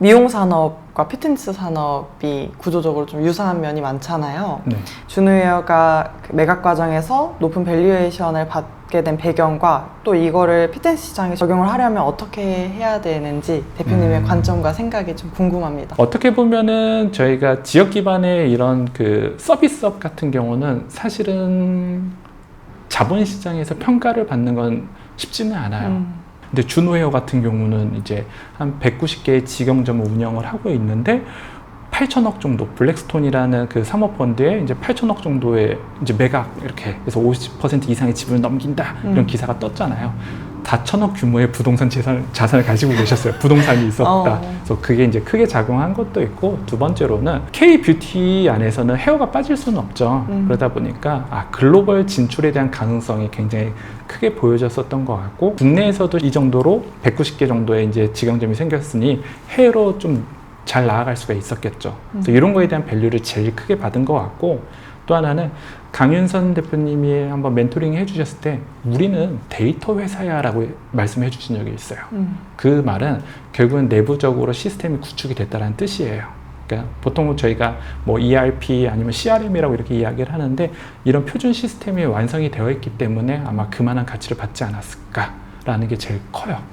미용 산업과 피트니스 산업이 구조적으로 좀 유사한 면이 많잖아요. 네. 준우헤어가 그 매각 과정에서 높은 밸류에이션을 받게 된 배경과 또 이거를 피트니스 시장에 적용을 하려면 어떻게 해야 되는지 대표님의 관점과 생각이 좀 궁금합니다. 어떻게 보면은 저희가 지역 기반의 이런 그 서비스업 같은 경우는 사실은 자본시장에서 평가를 받는 건 쉽지는 않아요. 근데 준우헤어 같은 경우는 이제 한 190개의 직영점을 운영을 하고 있는데 8천억 정도, 블랙스톤이라는 그 사모펀드에 이제 8천억 정도의 이제 매각 이렇게 해서 50% 이상의 지분을 넘긴다 이런 기사가 떴잖아요. 4천억 규모의 부동산 자산을 가지고 계셨어요. 부동산이 있었다. 그래서 그게 이제 크게 작용한 것도 있고, 두 번째로는 K-뷰티 안에서는 헤어가 빠질 수는 없죠. 그러다 보니까 글로벌 진출에 대한 가능성이 굉장히 크게 보여졌었던 것 같고, 국내에서도 이 정도로 190개 정도의 이제 직영점이 생겼으니 해외로 좀 잘 나아갈 수가 있었겠죠. 그래서 이런 거에 대한 밸류를 제일 크게 받은 것 같고, 또 하나는 강윤선 대표님이 한번 멘토링 해주셨을 때 우리는 데이터 회사야 라고 말씀해 주신 적이 있어요. 그 말은 결국은 내부적으로 시스템이 구축이 됐다는 뜻이에요. 그러니까 보통 저희가 뭐 ERP 아니면 CRM이라고 이렇게 이야기를 하는데, 이런 표준 시스템이 완성이 되어 있기 때문에 아마 그만한 가치를 받지 않았을까라는 게 제일 커요.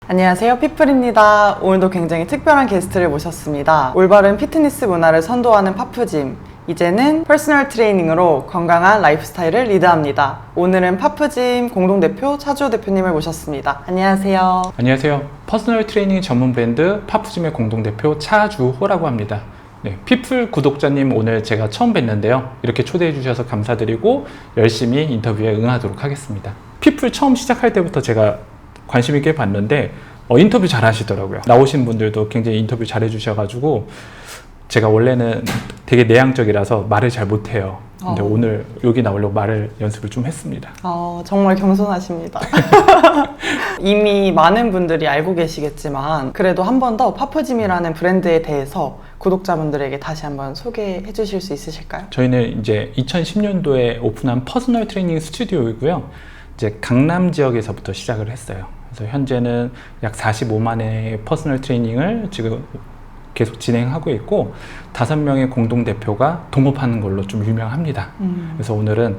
안녕하세요, 피플입니다. 오늘도 굉장히 특별한 게스트를 모셨습니다. 올바른 피트니스 문화를 선도하는 파프짐, 이제는 퍼스널 트레이닝으로 건강한 라이프스타일을 리드합니다. 오늘은 파프짐 공동대표 차주호 대표님을 모셨습니다. 안녕하세요. 안녕하세요. 퍼스널 트레이닝 전문 브랜드 파프짐의 공동대표 차주호라고 합니다. 네, 피플 구독자님 오늘 제가 처음 뵀는데요. 이렇게 초대해 주셔서 감사드리고 열심히 인터뷰에 응하도록 하겠습니다. 피플 처음 시작할 때부터 제가 관심 있게 봤는데 인터뷰 잘 하시더라고요. 나오신 분들도 굉장히 인터뷰 잘 해주셔가지고, 제가 원래는 되게 내향적이라서 말을 잘 못해요. 근데 오늘 여기 나오려고 말을 연습을 좀 했습니다. 정말 겸손하십니다. 이미 많은 분들이 알고 계시겠지만 그래도 한 번 더 파프짐이라는 브랜드에 대해서 구독자분들에게 다시 한번 소개해 주실 수 있으실까요? 저희는 이제 2010년도에 오픈한 퍼스널 트레이닝 스튜디오이고요. 이제 강남 지역에서부터 시작을 했어요. 그래서 현재는 약 45만의 퍼스널 트레이닝을 지금 계속 진행하고 있고, 5명의 공동대표가 동업하는 걸로 좀 유명합니다. 그래서 오늘은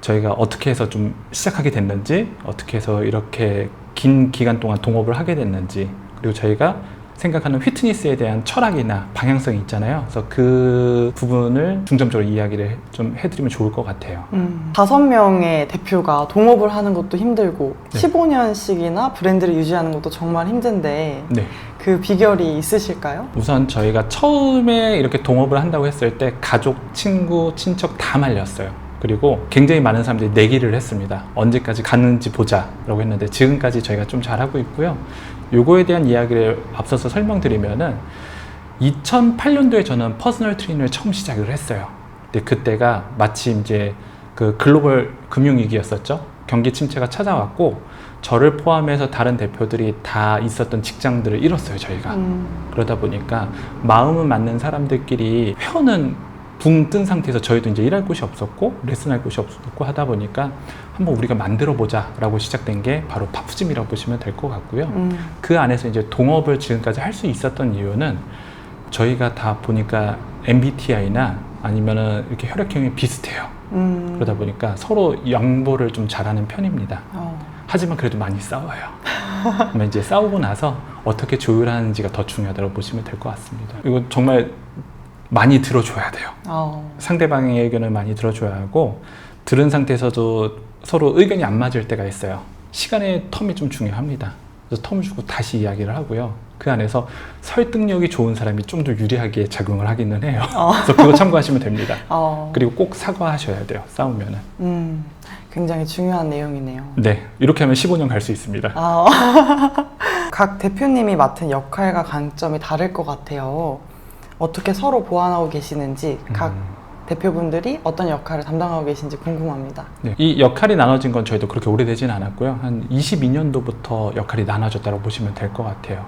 저희가 어떻게 해서 좀 시작하게 됐는지, 어떻게 해서 이렇게 긴 기간 동안 동업을 하게 됐는지, 그리고 저희가 생각하는 피트니스에 대한 철학이나 방향성이 있잖아요. 그래서 그 부분을 중점적으로 이야기를 좀 해드리면 좋을 것 같아요. 5명의 대표가 동업을 하는 것도 힘들고 네. 15년씩이나 브랜드를 유지하는 것도 정말 힘든데 네. 그 비결이 있으실까요? 우선 저희가 처음에 이렇게 동업을 한다고 했을 때 가족, 친구, 친척 다 말렸어요. 그리고 굉장히 많은 사람들이 내기를 했습니다. 언제까지 가는지 보자 라고 했는데 지금까지 저희가 좀 잘하고 있고요. 요거에 대한 이야기를 앞서서 설명드리면은 2008년도에 저는 퍼스널 트레이닝을 처음 시작을 했어요. 근데 그때가 마침 이제 그 글로벌 금융위기였었죠. 경기 침체가 찾아왔고 저를 포함해서 다른 대표들이 다 있었던 직장들을 잃었어요, 저희가. 그러다 보니까 마음은 맞는 사람들끼리 회원은 붕 뜬 상태에서 저희도 이제 일할 곳이 없었고 레슨할 곳이 없었고 하다 보니까 한번 우리가 만들어 보자 라고 시작된 게 바로 파프짐이라고 보시면 될 것 같고요. 그 안에서 이제 동업을 지금까지 할 수 있었던 이유는 저희가 다 보니까 MBTI나 아니면은 이렇게 혈액형이 비슷해요. 그러다 보니까 서로 양보를 좀 잘하는 편입니다. 하지만 그래도 많이 싸워요. 그러면 이제 싸우고 나서 어떻게 조율하는지가 더 중요하다고 보시면 될 것 같습니다. 이거 정말 많이 들어줘야 돼요. 상대방의 의견을 많이 들어줘야 하고, 들은 상태에서도 서로 의견이 안 맞을 때가 있어요. 시간의 텀이 좀 중요합니다. 그래서 텀을 주고 다시 이야기를 하고요. 그 안에서 설득력이 좋은 사람이 좀 더 유리하게 작용을 하기는 해요. 그래서 그거 참고하시면 됩니다. 그리고 꼭 사과하셔야 돼요, 싸우면은. 굉장히 중요한 내용이네요. 네, 이렇게 하면 15년 갈 수 있습니다. 각 대표님이 맡은 역할과 강점이 다를 것 같아요. 어떻게 서로 보완하고 계시는지, 각 대표분들이 어떤 역할을 담당하고 계신지 궁금합니다. 네, 이 역할이 나눠진 건 저희도 그렇게 오래되진 않았고요. 한 22년도부터 역할이 나눠졌다고 보시면 될 것 같아요.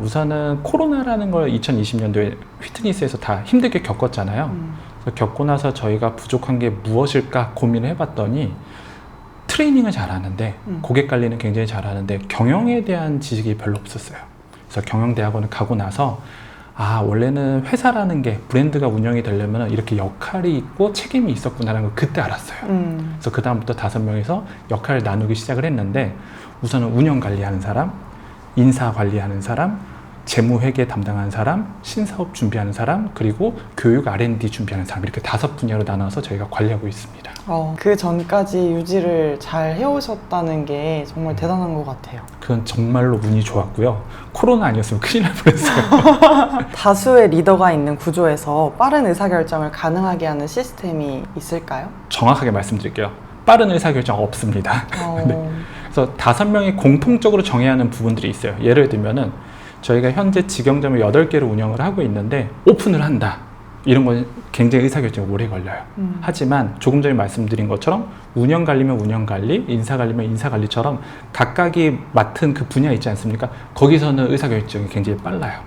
우선은 코로나라는 걸 2020년도에 피트니스에서 다 힘들게 겪었잖아요. 그래서 겪고 나서 저희가 부족한 게 무엇일까 고민을 해봤더니 트레이닝을 잘하는데 고객 관리는 굉장히 잘하는데 경영에 대한 지식이 별로 없었어요. 그래서 경영대학원을 가고 나서 원래는 회사라는 게 브랜드가 운영이 되려면 이렇게 역할이 있고 책임이 있었구나라는 걸 그때 알았어요. 그래서 그 다음부터 5명이서 역할을 나누기 시작을 했는데 우선은 운영 관리하는 사람, 인사 관리하는 사람, 재무회계 담당하는 사람, 신사업 준비하는 사람, 그리고 교육 R&D 준비하는 사람 이렇게 5분야로 나눠서 저희가 관리하고 있습니다. 그 전까지 유지를 잘 해오셨다는 게 정말 대단한 것 같아요. 그건 정말로 운이 좋았고요. 코로나 아니었으면 큰일 날 뻔했어요. 다수의 리더가 있는 구조에서 빠른 의사결정을 가능하게 하는 시스템이 있을까요? 정확하게 말씀드릴게요. 빠른 의사결정 없습니다. 네. 그래서 5명이 공통적으로 정해야 하는 부분들이 있어요. 예를 들면은 저희가 현재 직영점을 8개를 운영을 하고 있는데 오픈을 한다. 이런 건 굉장히 의사결정이 오래 걸려요. 하지만 조금 전에 말씀드린 것처럼 운영관리면 운영관리, 인사관리면 인사관리처럼 각각이 맡은 그 분야 있지 않습니까? 거기서는 의사결정이 굉장히 빨라요.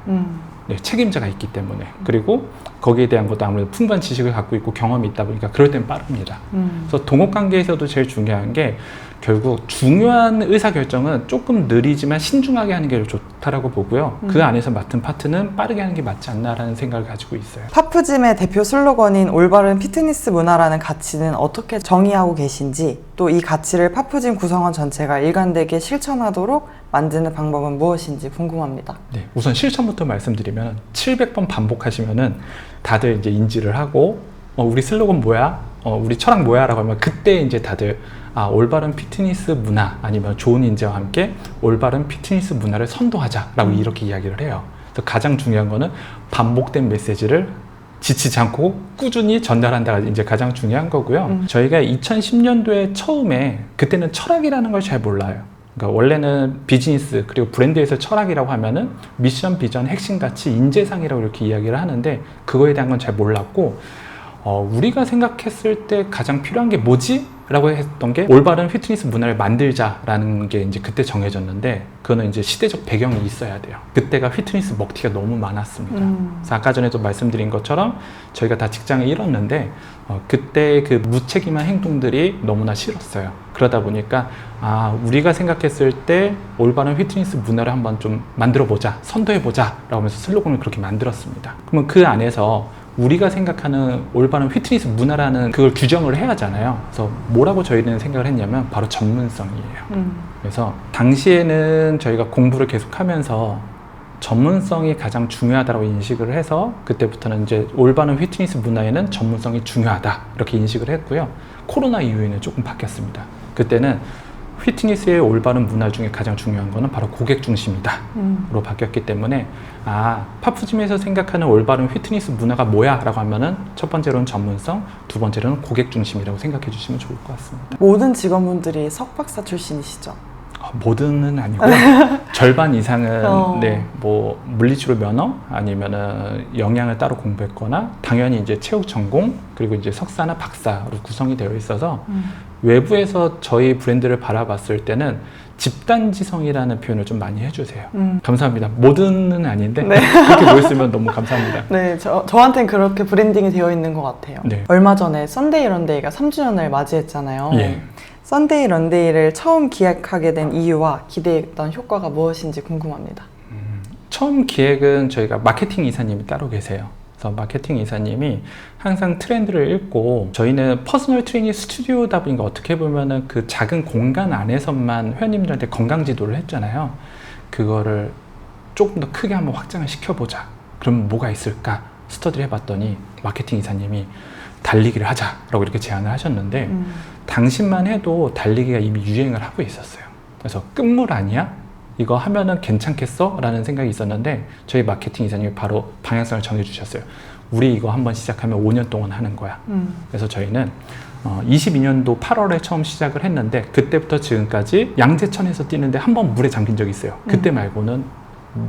네, 책임자가 있기 때문에. 그리고 거기에 대한 것도 아무래도 풍부한 지식을 갖고 있고 경험이 있다 보니까 그럴 땐 빠릅니다. 그래서 동업관계에서도 제일 중요한 게 결국 중요한 의사결정은 조금 느리지만 신중하게 하는 게 좋다라고 보고요. 그 안에서 맡은 파트는 빠르게 하는 게 맞지 않나라는 생각을 가지고 있어요. 파프짐의 대표 슬로건인 올바른 피트니스 문화라는 가치는 어떻게 정의하고 계신지, 또 이 가치를 파프짐 구성원 전체가 일관되게 실천하도록 만드는 방법은 무엇인지 궁금합니다. 네, 우선 실천부터 말씀드리면 700번 반복하시면은 다들 이제 인지를 하고 우리 슬로건 뭐야? 우리 철학 뭐야? 라고 하면 그때 이제 다들 올바른 피트니스 문화 아니면 좋은 인재와 함께 올바른 피트니스 문화를 선도하자라고 이렇게 이야기를 해요. 그래서 가장 중요한 거는 반복된 메시지를 지치지 않고 꾸준히 전달한다가 이제 가장 중요한 거고요. 저희가 2010년도에 처음에 그때는 철학이라는 걸 잘 몰라요. 그러니까 원래는 비즈니스 그리고 브랜드에서 철학이라고 하면은 미션, 비전, 핵심 가치, 인재상이라고 이렇게 이야기를 하는데 그거에 대한 건 잘 몰랐고 우리가 생각했을 때 가장 필요한 게 뭐지? 라고 했던 게 올바른 피트니스 문화를 만들자라는 게 이제 그때 정해졌는데 그거는 이제 시대적 배경이 있어야 돼요. 그때가 피트니스 먹튀가 너무 많았습니다. 그래서 아까 전에도 말씀드린 것처럼 저희가 다 직장을 잃었는데 그때 그 무책임한 행동들이 너무나 싫었어요. 그러다 보니까 우리가 생각했을 때 올바른 피트니스 문화를 한번 좀 만들어 보자, 선도해 보자 라고 하면서 슬로건을 그렇게 만들었습니다. 그러면 그 안에서 우리가 생각하는 올바른 피트니스 문화라는 그걸 규정을 해야 하잖아요. 그래서 뭐라고 저희는 생각을 했냐면 바로 전문성이에요. 그래서 당시에는 저희가 공부를 계속하면서 전문성이 가장 중요하다고 인식을 해서 그때부터는 이제 올바른 피트니스 문화에는 전문성이 중요하다 이렇게 인식을 했고요. 코로나 이후에는 조금 바뀌었습니다. 그때는 피트니스의 올바른 문화 중에 가장 중요한 거는 바로 고객 중심이다 로 바뀌었기 때문에 파프짐에서 생각하는 올바른 피트니스 문화가 뭐야? 라고 하면은 첫 번째로는 전문성, 두 번째로는 고객 중심이라고 생각해 주시면 좋을 것 같습니다. 모든 직원분들이 석박사 출신이시죠? 모든은 아니고 절반 이상은 네, 뭐 물리치료 면허 아니면은 영양을 따로 공부했거나 당연히 이제 체육 전공 그리고 이제 석사나 박사로 구성이 되어 있어서 외부에서 저희 브랜드를 바라봤을 때는 집단지성이라는 표현을 좀 많이 해주세요. 감사합니다. 모든은 아닌데 네. 그렇게 보였으면 너무 감사합니다. 네, 저한테는 그렇게 브랜딩이 되어 있는 것 같아요. 네. 얼마 전에 썬데이 런데이가 3주년을 맞이했잖아요. 예. 썬데이 런데이를 처음 기획하게 된 이유와 기대했던 효과가 무엇인지 궁금합니다. 처음 기획은 저희가 마케팅 이사님이 따로 계세요. 그래서 마케팅 이사님이 항상 트렌드를 읽고 저희는 퍼스널 트레이닝 스튜디오다 보니까 어떻게 보면은 그 작은 공간 안에서만 회원님들한테 건강 지도를 했잖아요. 그거를 조금 더 크게 한번 확장을 시켜보자. 그럼 뭐가 있을까? 스터디를 해봤더니 마케팅 이사님이 달리기를 하자라고 이렇게 제안을 하셨는데 당시만 해도 달리기가 이미 유행을 하고 있었어요. 그래서 끝물 아니야? 이거 하면은 괜찮겠어? 라는 생각이 있었는데 저희 마케팅 이사님이 바로 방향성을 정해주셨어요. 우리 이거 한번 시작하면 5년 동안 하는 거야. 그래서 저희는 22년도 8월에 처음 시작을 했는데 그때부터 지금까지 양재천에서 뛰는데 한 번 물에 잠긴 적이 있어요. 그때 말고는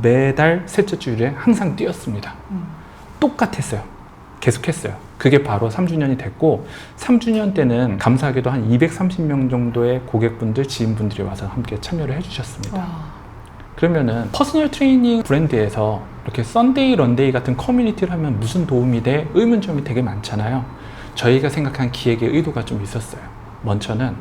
매달 셋째 주일에 항상 뛰었습니다. 똑같았어요. 계속했어요. 그게 바로 3주년이 됐고 3주년 때는 감사하게도 한 230명 정도의 고객분들, 지인분들이 와서 함께 참여를 해주셨습니다. 와. 그러면은 퍼스널 트레이닝 브랜드에서 이렇게 썬데이, 런데이 같은 커뮤니티를 하면 무슨 도움이 돼? 의문점이 되게 많잖아요. 저희가 생각한 기획의 의도가 좀 있었어요. 먼저는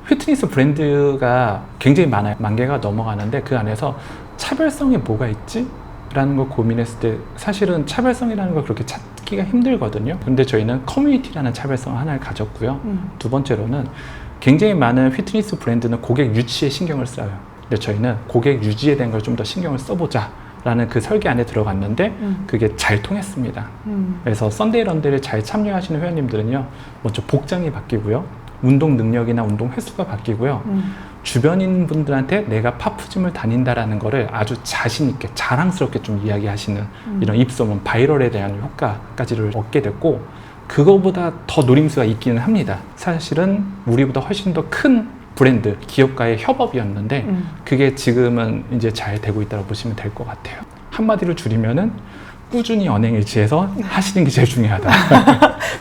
피트니스 브랜드가 굉장히 많아요. 10,000개가 넘어가는데 그 안에서 차별성이 뭐가 있지? 라는 걸 고민했을 때 사실은 차별성이라는 걸 그렇게 찾기가 힘들거든요. 근데 저희는 커뮤니티라는 차별성 하나를 가졌고요. 두 번째로는 굉장히 많은 피트니스 브랜드는 고객 유치에 신경을 써요. 근데 저희는 고객 유지에 대한 걸 좀 더 신경을 써보자 라는 그 설계 안에 들어갔는데 그게 잘 통했습니다. 그래서 썬데이 런데이를 잘 참여하시는 회원님들은요, 먼저 복장이 바뀌고요, 운동 능력이나 운동 횟수가 바뀌고요, 주변인 분들한테 내가 파프짐을 다닌다라는 거를 아주 자신 있게 자랑스럽게 좀 이야기하시는 이런 입소문, 바이럴에 대한 효과까지를 얻게 됐고, 그거보다 더 노림수가 있기는 합니다. 사실은 우리보다 훨씬 더 큰 브랜드, 기업과의 협업이었는데 그게 지금은 이제 잘 되고 있다고 보시면 될 것 같아요. 한마디로 줄이면은 꾸준히 언행일치해서 하시는 게 제일 중요하다.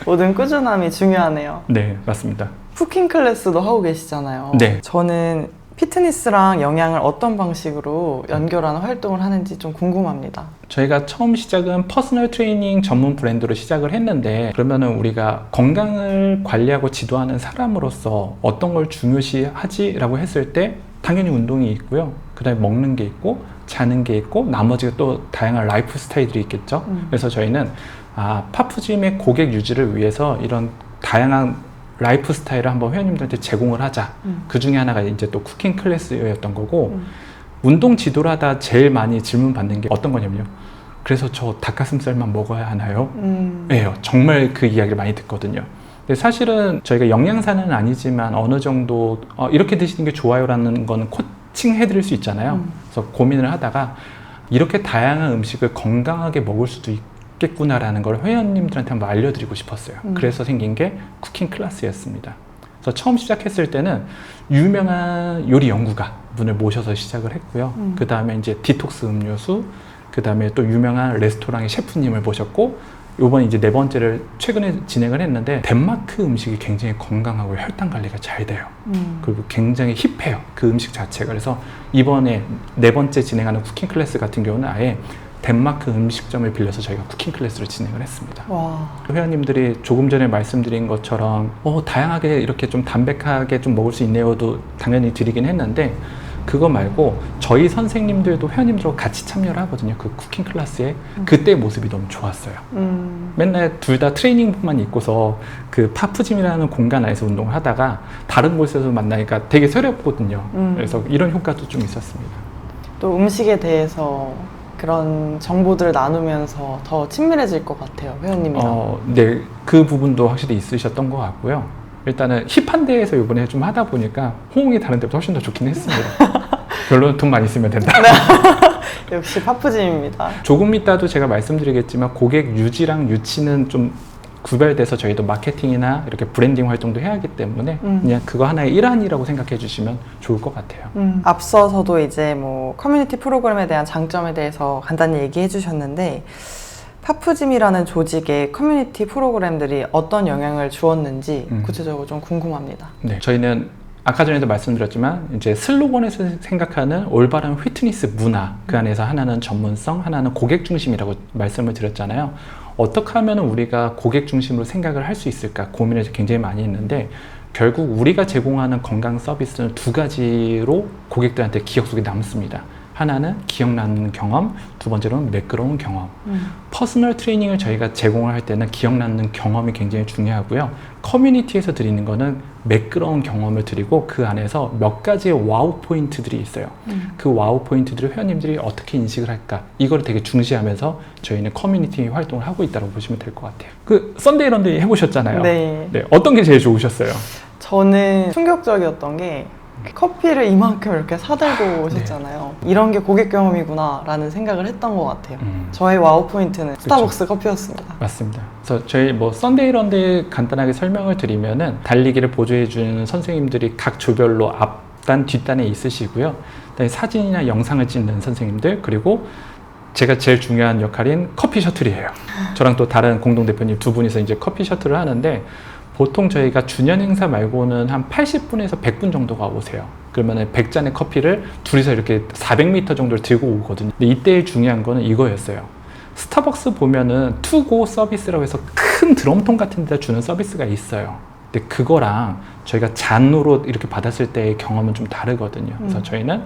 모든 꾸준함이 중요하네요. 네, 맞습니다. 쿠킹 클래스도 하고 계시잖아요. 네. 저는 피트니스랑 영양을 어떤 방식으로 연결하는 활동을 하는지 좀 궁금합니다. 저희가 처음 시작은 퍼스널 트레이닝 전문 브랜드로 시작을 했는데, 그러면은 우리가 건강을 관리하고 지도하는 사람으로서 어떤 걸 중요시하지라고 했을 때 당연히 운동이 있고요. 그 다음에 먹는 게 있고 자는 게 있고 나머지가 또 다양한 라이프 스타일들이 있겠죠. 그래서 저희는 파프짐의 고객 유지를 위해서 이런 다양한 라이프 스타일을 한번 회원님들한테 제공을 하자. 그 중에 하나가 이제 또 쿠킹 클래스였던 거고, 운동 지도를 하다 제일 많이 질문 받는 게 어떤 거냐면요, 그래서 저 닭가슴살만 먹어야 하나요? 네, 정말 그 이야기를 많이 듣거든요. 근데 사실은 저희가 영양사는 아니지만 어느 정도 이렇게 드시는 게 좋아요 라는 거는 코칭 해드릴 수 있잖아요. 그래서 고민을 하다가 이렇게 다양한 음식을 건강하게 먹을 수도 있겠구나라는 걸 회원님들한테 한번 알려드리고 싶었어요. 그래서 생긴 게 쿠킹 클래스였습니다. 그래서 처음 시작했을 때는 유명한 요리 연구가 분을 모셔서 시작을 했고요. 그 다음에 이제 디톡스 음료수, 그 다음에 또 유명한 레스토랑의 셰프님을 모셨고, 요번 이제 4번째를 최근에 진행을 했는데, 덴마크 음식이 굉장히 건강하고 혈당 관리가 잘 돼요. 그리고 굉장히 힙해요, 그 음식 자체가. 그래서 이번에 4번째 진행하는 쿠킹 클래스 같은 경우는 아예 덴마크 음식점을 빌려서 저희가 쿠킹 클래스를 진행을 했습니다. 와. 회원님들이 조금 전에 말씀드린 것처럼 다양하게 이렇게 좀 담백하게 좀 먹을 수 있네요도 당연히 드리긴 했는데, 그거 말고 저희 선생님들도 회원님들하고 같이 참여를 하거든요. 그 쿠킹 클래스에. 그때 모습이 너무 좋았어요. 맨날 둘 다 트레이닝복만 입고서 그 파프짐이라는 공간 안에서 운동을 하다가 다른 곳에서 만나니까 되게 새롭거든요. 그래서 이런 효과도 좀 있었습니다. 또 음식에 대해서 그런 정보들을 나누면서 더 친밀해질 것 같아요, 회원님이랑. 네, 그 부분도 확실히 있으셨던 것 같고요. 일단은 힙한 데에서 이번에 좀 하다 보니까 호응이 다른 데보다 훨씬 더 좋긴 했습니다. 결론은 돈 많이 쓰면 된다. 역시 파프짐입니다. 조금 이따도 제가 말씀드리겠지만 고객 유지랑 유치는 좀 구별돼서 저희도 마케팅이나 이렇게 브랜딩 활동도 해야 하기 때문에 그냥 그거 하나의 일환이라고 생각해 주시면 좋을 것 같아요. 앞서서도 이제 뭐 커뮤니티 프로그램에 대한 장점에 대해서 간단히 얘기해 주셨는데, 파프짐이라는 조직의 커뮤니티 프로그램들이 어떤 영향을 주었는지 구체적으로 좀 궁금합니다. 네, 저희는 아까 전에도 말씀드렸지만 이제 슬로건에서 생각하는 올바른 피트니스 문화, 그 안에서 하나는 전문성, 하나는 고객 중심이라고 말씀을 드렸잖아요. 어떻게 하면 우리가 고객 중심으로 생각을 할 수 있을까 고민을 굉장히 많이 했는데, 결국 우리가 제공하는 건강 서비스는 2가지로 고객들한테 기억 속에 남습니다. 하나는 기억나는 경험, 두 번째로는 매끄러운 경험. 퍼스널 트레이닝을 저희가 제공을 할 때는 기억나는 경험이 굉장히 중요하고요. 커뮤니티에서 드리는 거는 매끄러운 경험을 드리고 그 안에서 몇 가지의 와우 포인트들이 있어요. 그 와우 포인트들을 회원님들이 어떻게 인식을 할까, 이걸 되게 중시하면서 저희는 커뮤니티 활동을 하고 있다고 보시면 될 것 같아요. 그 썬데이 런데이 해보셨잖아요. 네. 네, 어떤 게 제일 좋으셨어요? 저는 충격적이었던 게 커피를 이만큼 이렇게 사들고 오셨잖아요. 이런 게 고객 경험이구나 라는 생각을 했던 것 같아요. 저의 와우 포인트는 스타벅스 커피였습니다. 맞습니다. 그래서 저희 뭐 썬데이 런데이 간단하게 설명을 드리면은, 달리기를 보조해 주는 선생님들이 각 조별로 앞단 뒷단에 있으시고요. 그다음에 사진이나 영상을 찍는 선생님들, 그리고 제가 제일 중요한 역할인 커피 셔틀이에요. 저랑 또 다른 공동 대표님 2분이서 이제 커피 셔틀을 하는데, 보통 저희가 주년 행사 말고는 한 80분에서 100분 정도가 오세요. 그러면 100잔의 커피를 둘이서 이렇게 400m 정도를 들고 오거든요. 근데 이때 중요한 거는 이거였어요. 스타벅스 보면은 투고 서비스라고 해서 큰 드럼통 같은 데다 주는 서비스가 있어요. 근데 그거랑 저희가 잔으로 이렇게 받았을 때의 경험은 좀 다르거든요. 그래서 저희는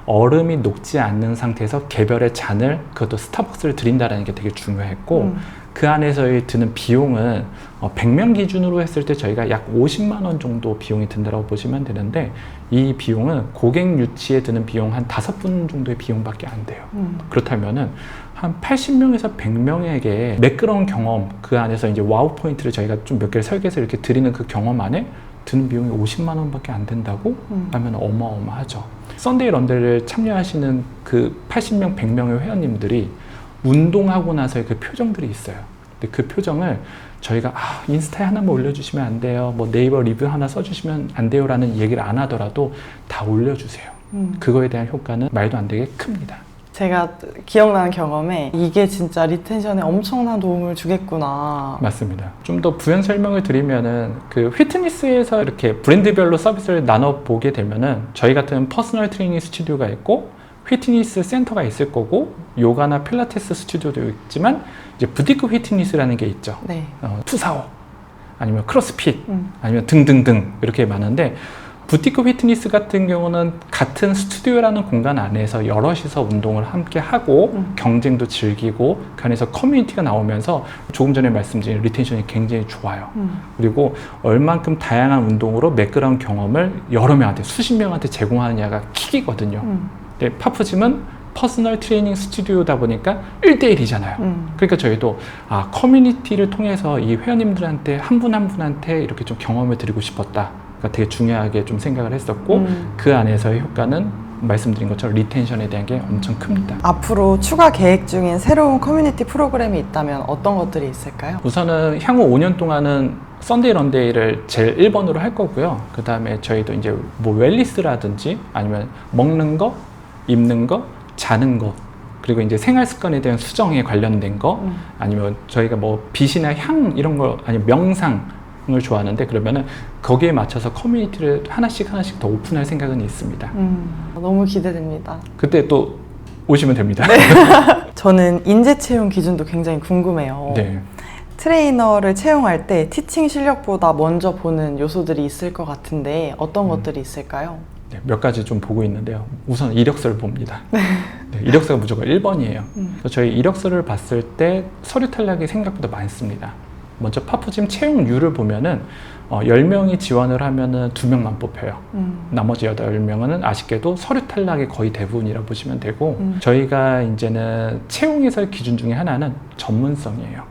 얼음이 녹지 않는 상태에서 개별의 잔을, 그것도 스타벅스를 드린다는 게 되게 중요했고 그 안에서의 드는 비용은 100명 기준으로 했을 때 저희가 약 50만 원 정도 비용이 든다고 보시면 되는데, 이 비용은 고객 유치에 드는 비용 한 5분 정도의 비용밖에 안 돼요. 그렇다면은 한 80명에서 100명에게 매끄러운 경험, 그 안에서 이제 와우 포인트를 저희가 좀 몇 개를 설계해서 이렇게 드리는 그 경험 안에 드는 비용이 50만 원밖에 안 된다고 하면 어마어마하죠. 썬데이 런데이를 참여하시는 그 80명, 100명의 회원님들이 운동하고 나서의 그 표정들이 있어요. 근데 그 표정을 저희가 인스타에 하나만 올려주시면 안 돼요, 뭐 네이버 리뷰 하나 써주시면 안 돼요 라는 얘기를 안 하더라도 다 올려주세요. 그거에 대한 효과는 말도 안 되게 큽니다. 제가 기억나는 경험에 이게 진짜 리텐션에 엄청난 도움을 주겠구나. 맞습니다. 좀 더 부연 설명을 드리면은 그 피트니스에서 이렇게 브랜드별로 서비스를 나눠 보게 되면은 저희 같은 퍼스널 트레이닝 스튜디오가 있고 피트니스 센터가 있을 거고 요가나 필라테스 스튜디오도 있지만 이제 부티크 피트니스라는 게 있죠. 네. 245 아니면 크로스핏 아니면 등등등 이렇게 많은데, 부티크 피트니스 같은 경우는 같은 스튜디오라는 공간 안에서 여럿이서 운동을 함께 하고 경쟁도 즐기고 그 안에서 커뮤니티가 나오면서 조금 전에 말씀드린 리텐션이 굉장히 좋아요. 그리고 얼만큼 다양한 운동으로 매끄러운 경험을 여러 명한테, 수십 명한테 제공하느냐가 킥이거든요. 근데 파프짐은 퍼스널 트레이닝 스튜디오다 보니까 1대1이잖아요. 그러니까 저희도 커뮤니티를 통해서 이 회원님들한테 한 분 한 분한테 이렇게 좀 경험을 드리고 싶었다. 되게 중요하게 좀 생각을 했었고 그 안에서의 효과는 말씀드린 것처럼 리텐션에 대한 게 엄청 큽니다. 앞으로 추가 계획 중인 새로운 커뮤니티 프로그램이 있다면 어떤 것들이 있을까요? 우선은 향후 5년 동안은 썬데이 런데이를 제일 1번으로 할 거고요. 그 다음에 저희도 이제 뭐 웰리스라든지 아니면 먹는 거, 입는 거, 자는 거, 그리고 이제 생활 습관에 대한 수정에 관련된 거, 아니면 저희가 뭐 빛이나 향 이런 거, 아니면 명상 을 좋아하는데 그러면은 거기에 맞춰서 커뮤니티를 하나씩 더 오픈할 생각은 있습니다. 너무 기대됩니다. 그때 또 오시면 됩니다. 네. 저는 인재 채용 기준도 굉장히 궁금해요. 네. 트레이너를 채용할 때 티칭 실력보다 먼저 보는 요소들이 있을 것 같은데 어떤 것들이 있을까요? 네, 몇 가지 좀 보고 있는데요. 우선 이력서를 봅니다. 네, 이력서가 무조건 1번이에요. 그래서 저희 이력서를 봤을 때 서류 탈락이 생각보다 많습니다. 먼저 파프짐 채용률을 보면은 10명이 지원을 하면은 2명만 뽑혀요. 나머지 8명은 아쉽게도 서류 탈락이 거의 대부분이라 보시면 되고, 저희가 이제는 채용에서의 기준 중에 하나는 전문성이에요.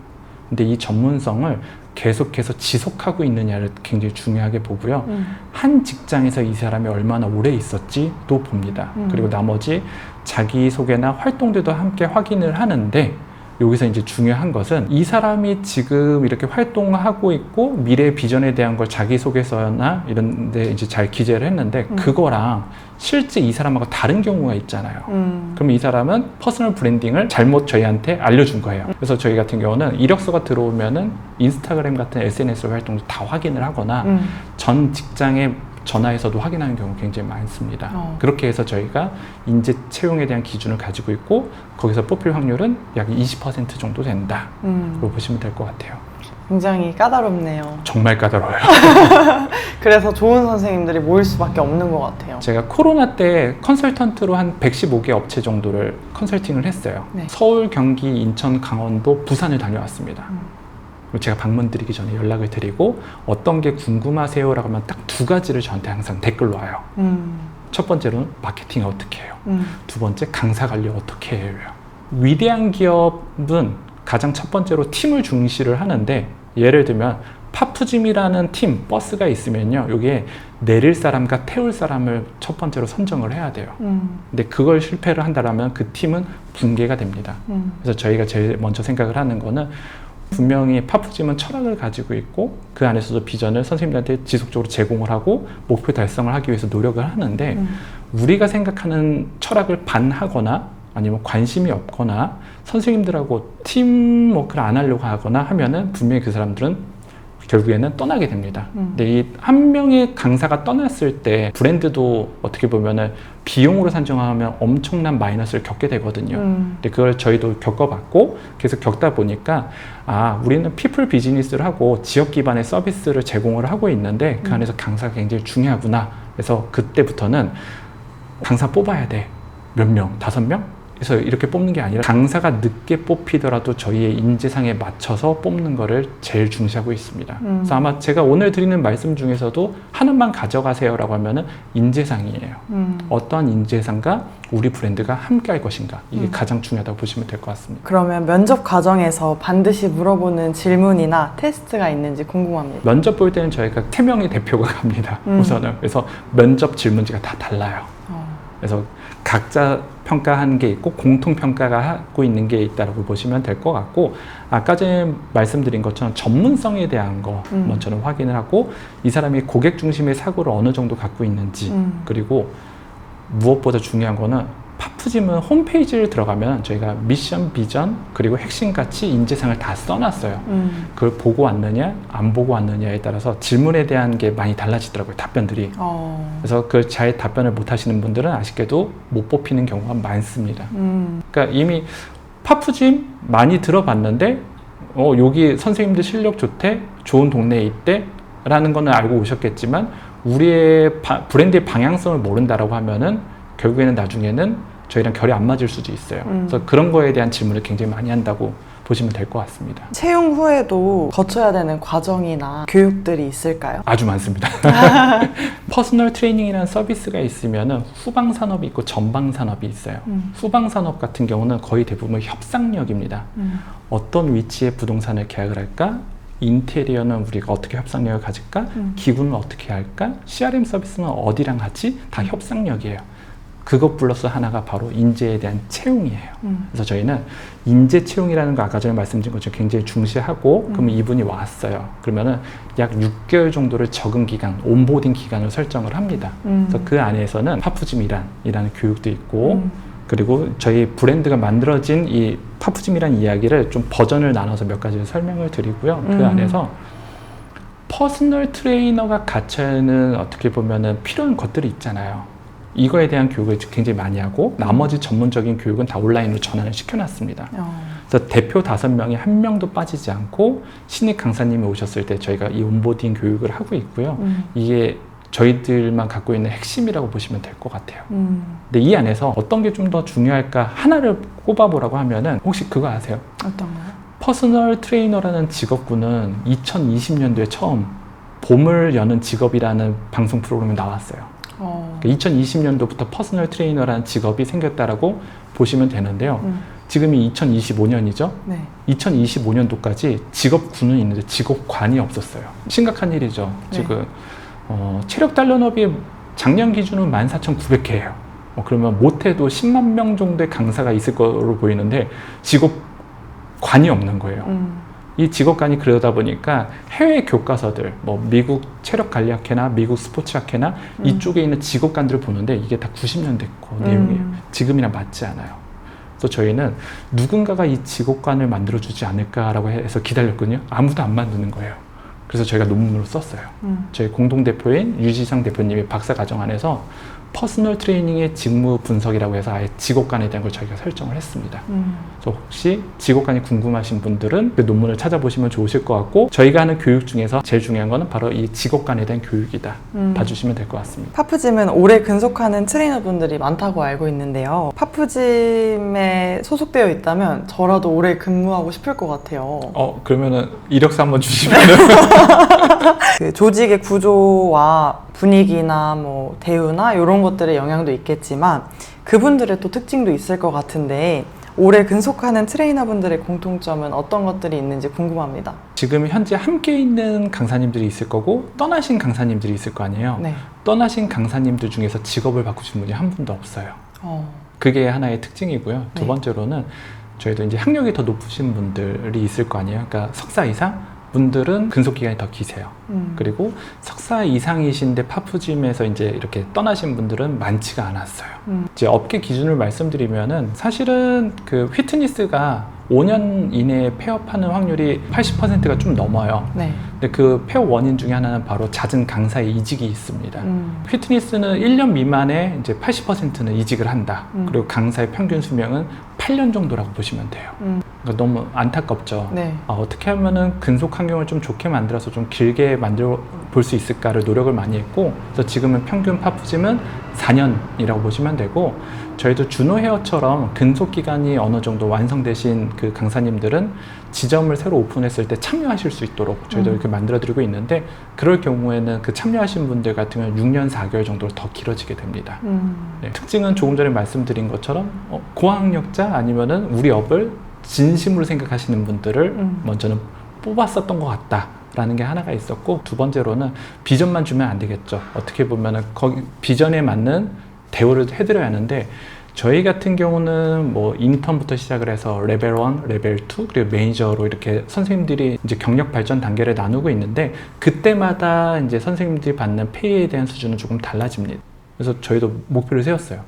근데 이 전문성을 계속해서 지속하고 있느냐를 굉장히 중요하게 보고요. 한 직장에서 이 사람이 얼마나 오래 있었지도 봅니다. 그리고 나머지 자기소개나 활동들도 함께 확인을 하는데, 여기서 이제 중요한 것은 이 사람이 지금 이렇게 활동하고 있고 미래 비전에 대한 걸 자기소개서나 이런 데 이제 잘 기재를 했는데 그거랑 실제 이 사람하고 다른 경우가 있잖아요. 그럼 이 사람은 퍼스널 브랜딩을 잘못 저희한테 알려준 거예요. 그래서 저희 같은 경우는 이력서가 들어오면은 인스타그램 같은 SNS 활동도 다 확인을 하거나 전 직장에 전화해서도 확인하는 경우 굉장히 많습니다. 그렇게 해서 저희가 인재 채용에 대한 기준을 가지고 있고 거기서 뽑힐 확률은 약 20% 정도 된다. 로 보시면 될 것 같아요. 굉장히 까다롭네요. 정말 까다로워요. 그래서 좋은 선생님들이 모일 수밖에 없는 것 같아요. 제가 코로나 때 컨설턴트로 한 115개 업체 정도를 컨설팅을 했어요. 네. 서울, 경기, 인천, 강원도, 부산을 다녀왔습니다. 제가 방문 드리기 전에 연락을 드리고 어떤 게 궁금하세요? 라고 하면 딱 2가지를 저한테 항상 댓글로 와요. 첫 번째로는 마케팅 어떻게 해요? 두 번째 강사 관리 어떻게 해요? 위대한 기업은 가장 첫 번째로 팀을 중시를 하는데, 예를 들면 파프짐이라는 팀, 버스가 있으면요, 여기에 내릴 사람과 태울 사람을 첫 번째로 선정을 해야 돼요. 근데 그걸 실패를 한다면 그 팀은 붕괴가 됩니다. 그래서 저희가 제일 먼저 생각을 하는 거는 분명히 파프짐은 철학을 가지고 있고 그 안에서도 비전을 선생님들한테 지속적으로 제공을 하고 목표 달성을 하기 위해서 노력을 하는데, 우리가 생각하는 철학을 반하거나 아니면 관심이 없거나 선생님들하고 팀워크를 안 하려고 하거나 하면은 분명히 그 사람들은 결국에는 떠나게 됩니다. 근데 이 한 명의 강사가 떠났을 때 브랜드도 어떻게 보면은 비용으로 산정하면 엄청난 마이너스를 겪게 되거든요. 근데 그걸 저희도 겪어봤고 계속 겪다 보니까 우리는 피플 비즈니스를 하고 지역 기반의 서비스를 제공을 하고 있는데 그 안에서 강사가 굉장히 중요하구나. 그래서 그때부터는 강사 뽑아야 돼. 몇 명? 5명? 그래서 이렇게 뽑는 게 아니라 강사가 늦게 뽑히더라도 저희의 인재상에 맞춰서 뽑는 거를 제일 중시하고 있습니다. 그래서 아마 제가 오늘 드리는 말씀 중에서도 하나만 가져가세요라고 하면은 인재상이에요. 어떠한 인재상과 우리 브랜드가 함께 할 것인가, 이게 가장 중요하다고 보시면 될 것 같습니다. 그러면 면접 과정에서 반드시 물어보는 질문이나 테스트가 있는지 궁금합니다. 면접 볼 때는 저희가 3명의 대표가 갑니다. 우선은. 그래서 면접 질문지가 다 달라요. 그래서 각자 평가하는 게 있고 공통 평가가 하고 있는 게 있다고 보시면 될 것 같고, 아까 전에 말씀드린 것처럼 전문성에 대한 거 먼저는 확인을 하고, 이 사람이 고객 중심의 사고를 어느 정도 갖고 있는지, 그리고 무엇보다 중요한 거는 파프짐은 홈페이지를 들어가면 저희가 미션, 비전, 그리고 핵심같이 인재상을 다 써놨어요. 그걸 보고 왔느냐 안 보고 왔느냐에 따라서 질문에 대한 게 많이 달라지더라고요, 답변들이. 그래서 그 잘 답변을 못 하시는 분들은 아쉽게도 못 뽑히는 경우가 많습니다. 그러니까 이미 파프짐 많이 들어봤는데 여기 선생님들 실력 좋대, 좋은 동네에 있대 라는 거는 알고 오셨겠지만 우리의 브랜드의 방향성을 모른다라고 하면은 결국에는 나중에는 저희랑 결이 안 맞을 수도 있어요. 그래서 그런 거에 대한 질문을 굉장히 많이 한다고 보시면 될 것 같습니다. 채용 후에도 거쳐야 되는 과정이나 교육들이 있을까요? 아주 많습니다. 퍼스널 트레이닝이라는 서비스가 있으면 후방 산업이 있고 전방 산업이 있어요. 후방 산업 같은 경우는 거의 대부분 협상력입니다. 어떤 위치에 부동산을 계약을 할까? 인테리어는 우리가 어떻게 협상력을 가질까? 기구는 어떻게 할까? CRM 서비스는 어디랑 하지? 다 협상력이에요. 그것 플러스 하나가 바로 인재에 대한 채용이에요. 그래서 저희는 인재 채용이라는 거 아까 전에 말씀드린 것처럼 굉장히 중시하고, 그러면 이분이 왔어요. 그러면은 약 6개월 정도를 적응 기간, 온보딩 기간을 설정을 합니다. 그래서 그 안에서는 파프짐이라는 교육도 있고, 그리고 저희 브랜드가 만들어진 이 파프짐이라는 이야기를 좀 버전을 나눠서 몇 가지 설명을 드리고요. 그 안에서 퍼스널 트레이너가 갖춰야 하는 어떻게 보면은 필요한 것들이 있잖아요. 이거에 대한 교육을 굉장히 많이 하고, 나머지 전문적인 교육은 다 온라인으로 전환을 시켜놨습니다. 그래서 대표 5명이 한 명도 빠지지 않고 신입 강사님이 오셨을 때 저희가 이 온보딩 교육을 하고 있고요. 이게 저희들만 갖고 있는 핵심이라고 보시면 될 것 같아요. 근데 이 안에서 어떤 게 좀 더 중요할까 하나를 꼽아보라고 하면은, 혹시 그거 아세요? 어떤 거요? 퍼스널 트레이너라는 직업군은 2020년도에 처음 봄을 여는 직업이라는 방송 프로그램이 나왔어요. 2020년도부터 퍼스널 트레이너라는 직업이 생겼다라고 보시면 되는데요. 지금이 2025년이죠. 네. 2025년도까지 직업군은 있는데 직업관이 없었어요. 심각한 일이죠. 네. 지금 체력 단련업이 작년 기준은 14,900회예요. 그러면 못해도 10만 명 정도의 강사가 있을 거로 보이는데 직업관이 없는 거예요. 이 직업관이 그러다 보니까 해외 교과서들, 미국 체력관리학회나 미국 스포츠학회나 이쪽에 있는 직업관들을 보는데 이게 다 90년대 거 내용이에요. 지금이랑 맞지 않아요. 그래서 저희는 누군가가 이 직업관을 만들어주지 않을까라고 해서 기다렸거든요. 아무도 안 만드는 거예요. 그래서 저희가 논문으로 썼어요. 저희 공동대표인 유지상 대표님이 박사과정 안에서 퍼스널 트레이닝의 직무 분석이라고 해서 아예 직업관에 대한 걸 저희가 설정을 했습니다. 그래서 혹시 직업관이 궁금하신 분들은 그 논문을 찾아보시면 좋으실 것 같고, 저희가 하는 교육 중에서 제일 중요한 거는 바로 이 직업관에 대한 교육이다. 봐주시면 될 것 같습니다. 파프짐은 오래 근속하는 트레이너분들이 많다고 알고 있는데요. 파프짐에 소속되어 있다면 저라도 오래 근무하고 싶을 것 같아요. 그러면은 이력서 한번 주시면은. 그 조직의 구조와 분위기나 대우나 이런 것들의 영향도 있겠지만 그분들의 또 특징도 있을 것 같은데, 오래 근속하는 트레이너분들의 공통점은 어떤 것들이 있는지 궁금합니다. 지금 현재 함께 있는 강사님들이 있을 거고 떠나신 강사님들이 있을 거 아니에요. 네. 떠나신 강사님들 중에서 직업을 바꾸신 분이 한 분도 없어요. 그게 하나의 특징이고요. 두 네. 번째로는 저희도 이제 학력이 더 높으신 분들이 있을 거 아니에요. 그러니까 석사 이상 분들은 근속 기간이 더 기세요. 그리고 석사 이상이신데 파프짐에서 이제 이렇게 떠나신 분들은 많지가 않았어요. 이제 업계 기준을 말씀드리면은 사실은 그 휘트니스가 5년 이내에 폐업하는 확률이 80%가 좀 넘어요. 네. 근데 그 폐업 원인 중에 하나는 바로 잦은 강사의 이직이 있습니다. 피트니스는 1년 미만에 이제 80%는 이직을 한다. 그리고 강사의 평균 수명은 8년 정도라고 보시면 돼요. 그러니까 너무 안타깝죠. 네. 어떻게 하면은 근속 환경을 좀 좋게 만들어서 좀 길게 만들어 볼 수 있을까를 노력을 많이 했고, 그래서 지금은 평균 파프짐은 4년이라고 보시면 되고, 저희도 준호 헤어처럼 근속 기간이 어느 정도 완성되신 그 강사님들은 지점을 새로 오픈했을 때 참여하실 수 있도록 저희도 이렇게 만들어드리고 있는데, 그럴 경우에는 그 참여하신 분들 같은 경우는 6년 4개월 정도로 더 길어지게 됩니다. 네, 특징은 조금 전에 말씀드린 것처럼 고학력자 아니면은 우리 업을 진심으로 생각하시는 분들을 먼저는 뽑았었던 것 같다 라는 게 하나가 있었고, 두 번째로는 비전만 주면 안 되겠죠. 어떻게 보면은 거기 비전에 맞는 대우를 해드려야 하는데, 저희 같은 경우는 뭐 인턴부터 시작을 해서 레벨 1, 레벨 2, 그리고 매니저로 이렇게 선생님들이 이제 경력 발전 단계를 나누고 있는데, 그때마다 이제 선생님들이 받는 페이에 대한 수준은 조금 달라집니다. 그래서 저희도 목표를 세웠어요.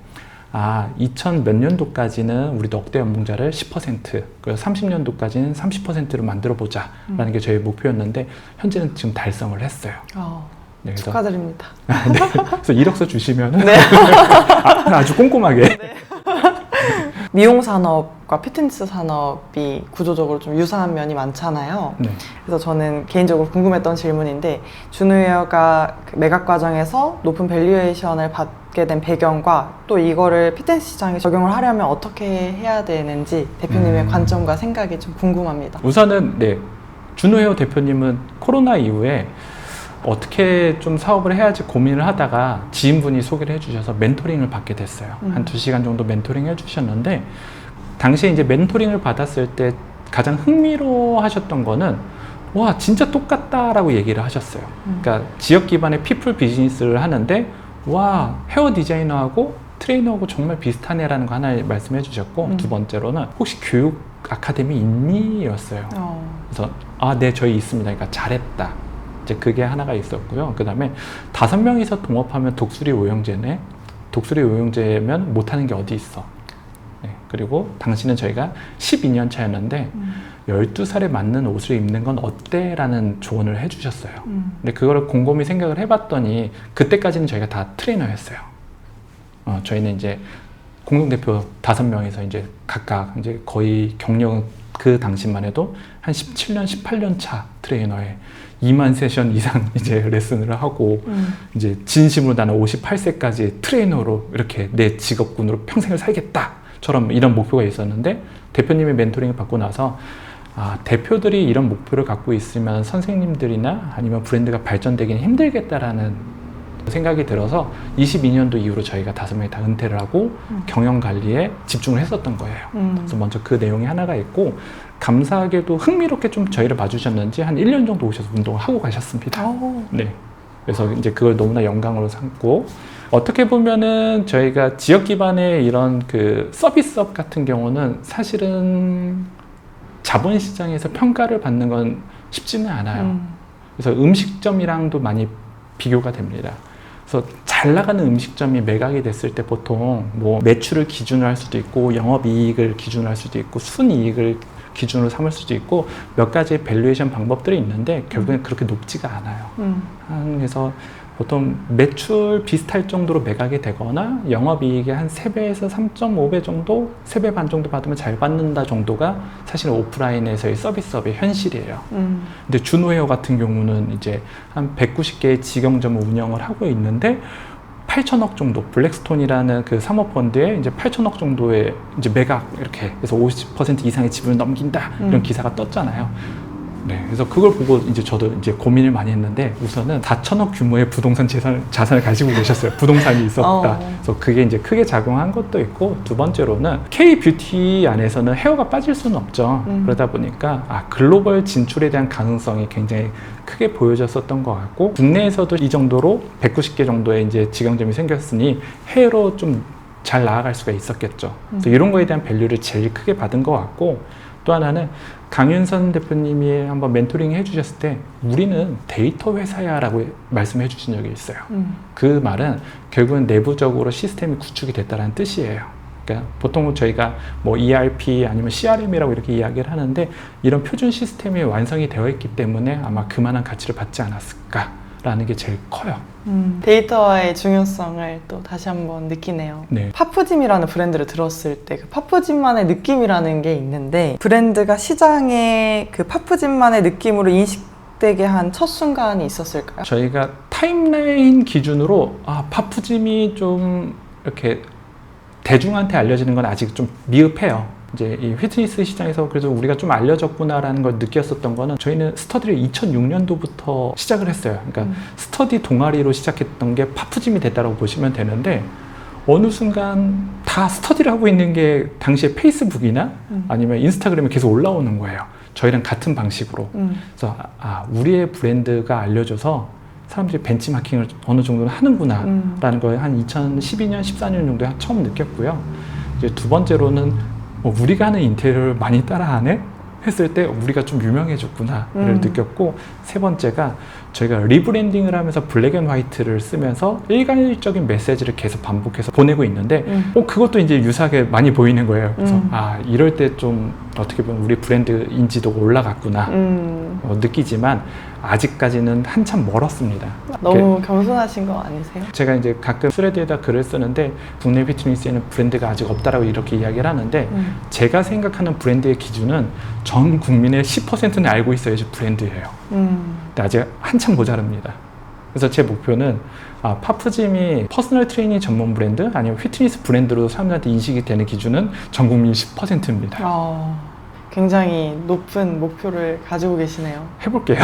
2000 몇 년도까지는 우리도 억대 연봉자를 10%, 그리고 30년도까지는 30%로 만들어 보자 라는 게 저희 목표였는데, 현재는 지금 달성을 했어요. 네, 그래서, 축하드립니다. 네, 그래서 이력서 주시면 네. 아주 꼼꼼하게. 네. 미용 산업과 피트니스 산업이 구조적으로 좀 유사한 면이 많잖아요. 네. 그래서 저는 개인적으로 궁금했던 질문인데, 준우웨어가 그 매각 과정에서 높은 밸류에이션을 받게 된 배경과 또 이거를 피트니스 시장에 적용을 하려면 어떻게 해야 되는지 대표님의 관점과 생각이 좀 궁금합니다. 우선은 네, 준호 헤어 대표님은 코로나 이후에 어떻게 좀 사업을 해야지 고민을 하다가 지인분이 소개를 해주셔서 멘토링을 받게 됐어요. 한 2시간 정도 멘토링 해주셨는데, 당시에 이제 멘토링을 받았을 때 가장 흥미로워 하셨던 거는, 와, 진짜 똑같다라고 얘기를 하셨어요. 그러니까 지역 기반의 피플 비즈니스를 하는데, 와, 헤어 디자이너하고 트레이너하고 정말 비슷하네라는 거 하나 말씀해 주셨고, 두 번째로는 혹시 교육 아카데미 있니? 였어요. 그래서 네, 저희 있습니다. 그러니까 잘했다. 이제 그게 하나가 있었고요. 그 다음에 5명이서 동업하면 독수리 오형제네. 독수리 오형제면 못하는 게 어디 있어. 네, 그리고 당시는 저희가 12년 차였는데 12살에 맞는 옷을 입는 건 어때? 라는 조언을 해주셨어요. 근데 그거를 곰곰이 생각을 해봤더니 그때까지는 저희가 다 트레이너였어요. 저희는 이제 공동대표 5명이서 이제 각각 이제 거의 경력은 그 당시만 해도 한 17년, 18년 차 트레이너에 2만 세션 이상 이제 레슨을 하고, 이제 진심으로 나는 58세까지 트레이너로 이렇게 내 직업군으로 평생을 살겠다처럼 이런 목표가 있었는데, 대표님의 멘토링을 받고 나서 대표들이 이런 목표를 갖고 있으면 선생님들이나 아니면 브랜드가 발전되기는 힘들겠다라는 생각이 들어서 22년도 이후로 저희가 5명이 다 은퇴를 하고 경영 관리에 집중을 했었던 거예요. 그래서 먼저 그 내용이 하나가 있고, 감사하게도 흥미롭게 좀 저희를 봐주셨는지 한 1년 정도 오셔서 운동을 하고 가셨습니다. 네. 그래서 이제 그걸 너무나 영광으로 삼고, 어떻게 보면은 저희가 지역 기반의 이런 그 서비스업 같은 경우는 사실은 자본시장에서 평가를 받는 건 쉽지는 않아요. 그래서 음식점이랑도 많이 비교가 됩니다. 그래서 잘 나가는 음식점이 매각이 됐을 때 보통 뭐 매출을 기준으로 할 수도 있고, 영업이익을 기준으로 할 수도 있고, 순이익을 기준으로 삼을 수도 있고, 몇 가지 밸류에이션 방법들이 있는데 결국엔 그렇게 높지가 않아요. 그래서 보통 매출 비슷할 정도로 매각이 되거나 영업이익의 한 3배에서 3.5배 정도, 3배 반 정도 받으면 잘 받는다 정도가 사실은 오프라인에서의 서비스업의 현실이에요. 근데 준호헤어 같은 경우는 이제 한 190개의 직영점을 운영을 하고 있는데 8천억 정도, 블랙스톤이라는 그 사모펀드에 이제 8천억 정도의 이제 매각, 이렇게 해서 50% 이상의 지분을 넘긴다, 이런 기사가 떴잖아요. 네, 그래서 그걸 보고 이제 저도 이제 고민을 많이 했는데, 우선은 4천억 규모의 부동산 자산을 가지고 계셨어요. 부동산이 있었다. 그래서 그게 이제 크게 작용한 것도 있고, 두 번째로는 K-뷰티 안에서는 헤어가 빠질 수는 없죠. 그러다 보니까 글로벌 진출에 대한 가능성이 굉장히 크게 보여졌었던 것 같고, 국내에서도 이 정도로 190개 정도의 이제 직영점이 생겼으니 헤어로 좀 잘 나아갈 수가 있었겠죠. 그래서 이런 거에 대한 밸류를 제일 크게 받은 것 같고, 또 하나는 강윤선 대표님이 한번 멘토링 해주셨을 때 우리는 데이터 회사야 라고 말씀해 주신 적이 있어요. 그 말은 결국은 내부적으로 시스템이 구축이 됐다는 뜻이에요. 그러니까 보통 저희가 뭐 ERP 아니면 CRM이라고 이렇게 이야기를 하는데 이런 표준 시스템이 완성이 되어 있기 때문에 아마 그만한 가치를 받지 않았을까라는 게 제일 커요. 데이터의 중요성을 또 다시 한번 느끼네요. 네. 파프짐이라는 브랜드를 들었을 때 그 파프짐만의 느낌이라는 게 있는데 브랜드가 시장에 그 파프짐만의 느낌으로 인식되게 한 첫 순간이 있었을까요? 저희가 타임라인 기준으로 파프짐이 좀 이렇게 대중한테 알려지는 건 아직 좀 미흡해요. 이제 이 피트니스 시장에서 그래도 우리가 좀 알려졌구나라는 걸 느꼈었던 거는 저희는 스터디를 2006년도부터 시작을 했어요. 그러니까 스터디 동아리로 시작했던 게 파프짐이 됐다고 보시면 되는데 어느 순간 다 스터디를 하고 있는 게 당시에 페이스북이나 아니면 인스타그램에 계속 올라오는 거예요. 저희랑 같은 방식으로. 그래서 우리의 브랜드가 알려져서 사람들이 벤치마킹을 어느 정도는 하는구나 라는 걸 한 2012년, 14년 정도에 처음 느꼈고요. 이제 두 번째로는 우리가 하는 인테리어를 많이 따라하네? 했을 때 우리가 좀 유명해졌구나를 느꼈고, 세 번째가 저희가 리브랜딩을 하면서 블랙 앤 화이트를 쓰면서 일괄적인 메시지를 계속 반복해서 보내고 있는데 그것도 이제 유사하게 많이 보이는 거예요. 그래서 이럴 때 좀 어떻게 보면 우리 브랜드 인지도가 올라갔구나 느끼지만 아직까지는 한참 멀었습니다. 너무 겸손하신 거 아니세요? 제가 이제 가끔 스레드에다 글을 쓰는데 국내 피트니스에는 브랜드가 아직 없다라고 이렇게 이야기를 하는데 제가 생각하는 브랜드의 기준은 전 국민의 10%는 알고 있어야지 브랜드예요. 근데 아직 한참 모자랍니다. 그래서 제 목표는 파프짐이 퍼스널 트레이닝 전문 브랜드 아니면 피트니스 브랜드로 사람들한테 인식이 되는 기준은 전 국민 10%입니다. 굉장히 높은 목표를 가지고 계시네요. 해볼게요.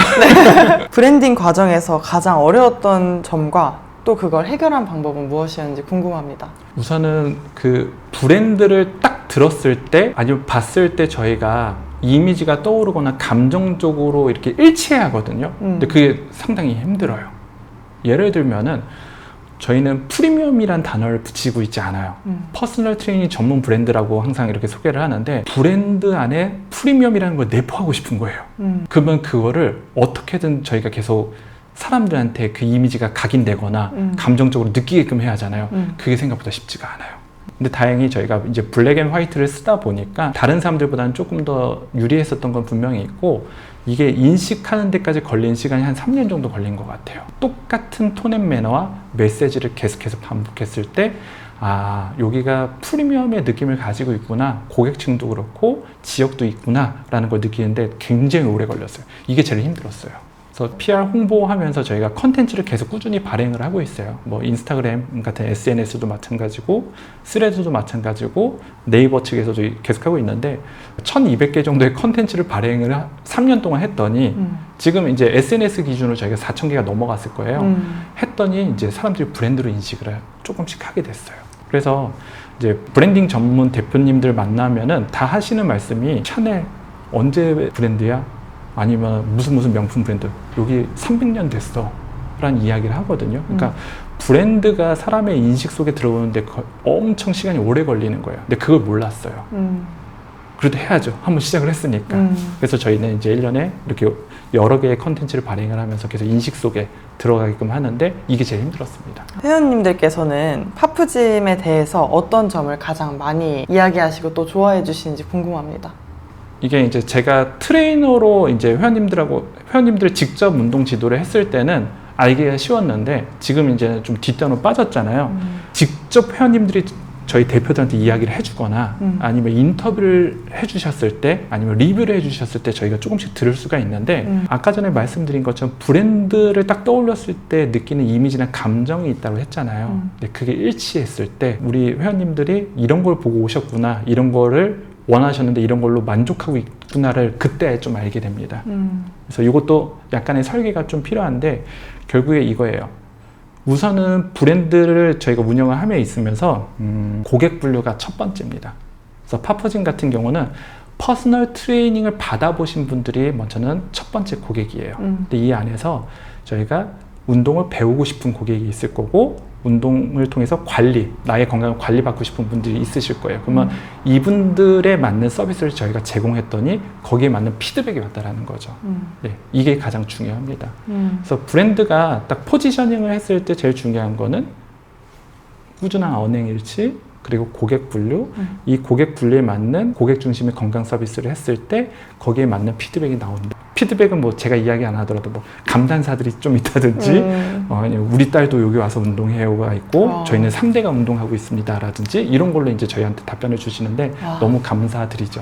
브랜딩 과정에서 가장 어려웠던 점과 또 그걸 해결한 방법은 무엇이었는지 궁금합니다. 우선은 그 브랜드를 딱 들었을 때 아니면 봤을 때 저희가 이미지가 떠오르거나 감정적으로 이렇게 일치하거든요. 근데 그게 상당히 힘들어요. 예를 들면은 저희는 프리미엄이란 단어를 붙이고 있지 않아요. 퍼스널 트레이닝 전문 브랜드라고 항상 이렇게 소개를 하는데 브랜드 안에 프리미엄이라는 걸 내포하고 싶은 거예요. 그러면 그거를 어떻게든 저희가 계속 사람들한테 그 이미지가 각인되거나 감정적으로 느끼게끔 해야 하잖아요. 그게 생각보다 쉽지가 않아요. 근데 다행히 저희가 이제 블랙 앤 화이트를 쓰다 보니까 다른 사람들보다는 조금 더 유리했었던 건 분명히 있고, 이게 인식하는 데까지 걸린 시간이 한 3년 정도 걸린 것 같아요. 똑같은 톤 앤 매너와 메시지를 계속해서 반복했을 때 여기가 프리미엄의 느낌을 가지고 있구나, 고객층도 그렇고 지역도 있구나 라는 걸 느끼는데 굉장히 오래 걸렸어요. 이게 제일 힘들었어요. 그래서 PR 홍보하면서 저희가 컨텐츠를 계속 꾸준히 발행을 하고 있어요. 뭐 인스타그램 같은 SNS도 마찬가지고 스레드도 마찬가지고 네이버 측에서도 계속 하고 있는데 1200개 정도의 컨텐츠를 발행을 3년 동안 했더니 지금 이제 SNS 기준으로 저희가 4000개가 넘어갔을 거예요. 했더니 이제 사람들이 브랜드로 인식을 조금씩 하게 됐어요. 그래서 이제 브랜딩 전문 대표님들 만나면은 다 하시는 말씀이 샤넬 언제 브랜드야? 아니면 무슨 명품 브랜드 여기 300년 됐어 라는 이야기를 하거든요. 그러니까 브랜드가 사람의 인식 속에 들어오는데 엄청 시간이 오래 걸리는 거예요. 근데 그걸 몰랐어요. 그래도 해야죠. 한번 시작을 했으니까. 그래서 저희는 이제 1년에 이렇게 여러 개의 컨텐츠를 발행을 하면서 계속 인식 속에 들어가게끔 하는데 이게 제일 힘들었습니다. 회원님들께서는 파프짐에 대해서 어떤 점을 가장 많이 이야기하시고 또 좋아해 주시는지 궁금합니다. 이게 이제 제가 트레이너로 이제 회원님들 직접 운동 지도를 했을 때는 알기가 쉬웠는데 지금 이제 좀 뒷단으로 빠졌잖아요. 직접 회원님들이 저희 대표들한테 이야기를 해주거나 아니면 인터뷰를 해주셨을 때 아니면 리뷰를 해주셨을 때 저희가 조금씩 들을 수가 있는데 아까 전에 말씀드린 것처럼 브랜드를 딱 떠올렸을 때 느끼는 이미지나 감정이 있다고 했잖아요. 근데 그게 일치했을 때 우리 회원님들이 이런 걸 보고 오셨구나, 이런 거를 원하셨는데 이런 걸로 만족하고 있구나를 그때 좀 알게 됩니다. 그래서 이것도 약간의 설계가 좀 필요한데 결국에 이거예요. 우선은 브랜드를 저희가 운영을 함에 있으면서 고객 분류가 첫 번째입니다. 그래서 파프짐 같은 경우는 퍼스널 트레이닝을 받아보신 분들이 먼저는 첫 번째 고객이에요. 근데 이 안에서 저희가 운동을 배우고 싶은 고객이 있을 거고 운동을 통해서 나의 건강을 관리받고 싶은 분들이 있으실 거예요. 그러면 이분들에 맞는 서비스를 저희가 제공했더니 거기에 맞는 피드백이 왔다라는 거죠. 네, 이게 가장 중요합니다. 그래서 브랜드가 딱 포지셔닝을 했을 때 제일 중요한 거는 꾸준한 언행일치, 그리고 고객 분류, 이 고객 분류에 맞는 고객 중심의 건강 서비스를 했을 때 거기에 맞는 피드백이 나온다. 피드백은 뭐 제가 이야기 안 하더라도 뭐 감탄사들이 좀 있다든지 우리 딸도 여기 와서 운동해요가 있고 저희는 3대가 운동하고 있습니다 라든지 이런 걸로 이제 저희한테 답변을 주시는데 와. 너무 감사드리죠.